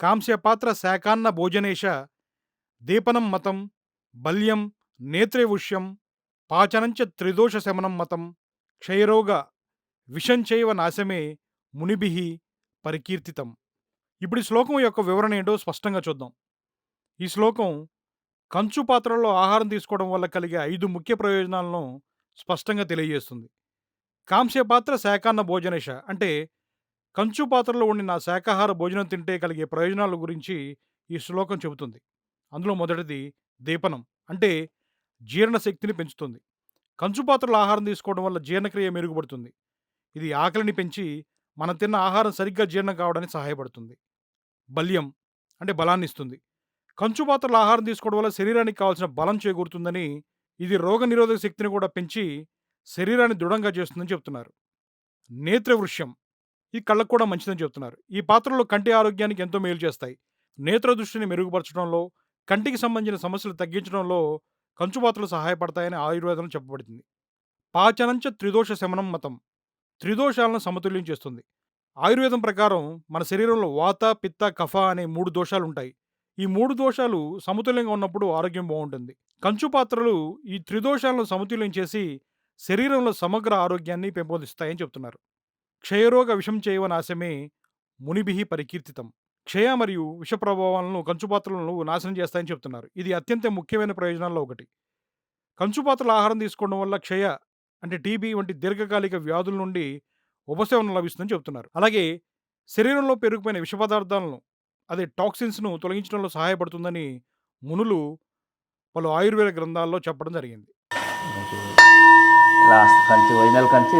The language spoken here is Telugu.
కాంస్యపాత్ర శాకాన్న భోజనేష దీపనం మతం బల్యం నేత్రేవుష్యం పాచనంచ త్రిదోష శమనం మతం క్షయరోగ విషంచైవ నాశమే మునిభిః పరికీర్తితం. ఇప్పుడు ఈ శ్లోకం యొక్క వివరణ ఏంటో స్పష్టంగా చూద్దాం. ఈ శ్లోకం కంచు పాత్రలో ఆహారం తీసుకోవడం వల్ల కలిగే 5 ముఖ్య ప్రయోజనాలను స్పష్టంగా తెలియజేస్తుంది. కాంస్య పాత్ర శాకాన్న భోజనేష అంటే కంచు పాత్రలో వండిన శాకాహార భోజనం తింటే కలిగే ప్రయోజనాల గురించి ఈ శ్లోకం చెబుతుంది. అందులో మొదటిది దీపనం అంటే జీర్ణశక్తిని పెంచుతుంది. కంచు పాత్రలో ఆహారం తీసుకోవడం వల్ల జీర్ణక్రియ మెరుగుపడుతుంది. ఇది ఆకలిని పెంచి మనం తిన్న ఆహారం సరిగ్గా జీర్ణం కావడానికి సహాయపడుతుంది. బల్యం అంటే బలాన్నిస్తుంది. కంచు పాత్రలో ఆహారం తీసుకోవడం వల్ల శరీరానికి కావాల్సిన బలం చేకూరుతుందని, ఇది రోగనిరోధక శక్తిని కూడా పెంచి శరీరాన్ని దృఢంగా చేస్తుందని చెప్తున్నారు. నేత్రవృష్యం ఈ కళ్ళకు కూడా మంచిదని చెప్తున్నారు. ఈ పాత్రలో కంటి ఆరోగ్యానికి ఎంతో మేలు చేస్తాయి. నేత్ర దృష్టిని మెరుగుపరచడంలో, కంటికి సంబంధించిన సమస్యలు తగ్గించడంలో కంచు పాత్రలు సహాయపడతాయని ఆయుర్వేదంలో చెప్పబడింది. పాచనంచ త్రిదోష శమనం మతం. త్రిదోషాలను సమతుల్యం చేస్తుంది. ఆయుర్వేదం ప్రకారం మన శరీరంలో వాత, పిత్త, కఫ అనే 3 దోషాలుంటాయి. ఈ 3 దోషాలు సమతుల్యంగా ఉన్నప్పుడు ఆరోగ్యం బావుంటుంది. కంచు పాత్రలు ఈ త్రిదోషాలను సమతుల్యం చేసి శరీరంలో సమగ్ర ఆరోగ్యాన్ని పెంపొందిస్తాయని చెప్తున్నారు. క్షయరోగ విషం చైవ నాశమే మునిభిః పరికీర్తితం. క్షయ మరియు విష ప్రభావాలను కంచు పాత్రలను నాశనం చేస్తాయని చెప్తున్నారు. ఇది అత్యంత ముఖ్యమైన ప్రయోజనాల్లో ఒకటి. కంచు పాత్రల ఆహారం తీసుకోవడం వల్ల క్షయ అంటే టీబీ వంటి దీర్ఘకాలిక వ్యాధుల నుండి ఉపశమనం లభిస్తుందని చెప్తున్నారు. అలాగే శరీరంలో పెరిగిపోయిన విష పదార్థాలను అదే టాక్సిన్స్‌ను తొలగించడంలో సహాయపడుతుందని మునులు పలు ఆయుర్వేద గ్రంథాల్లో చెప్పడం జరిగింది. Last Kanchi original Kanchi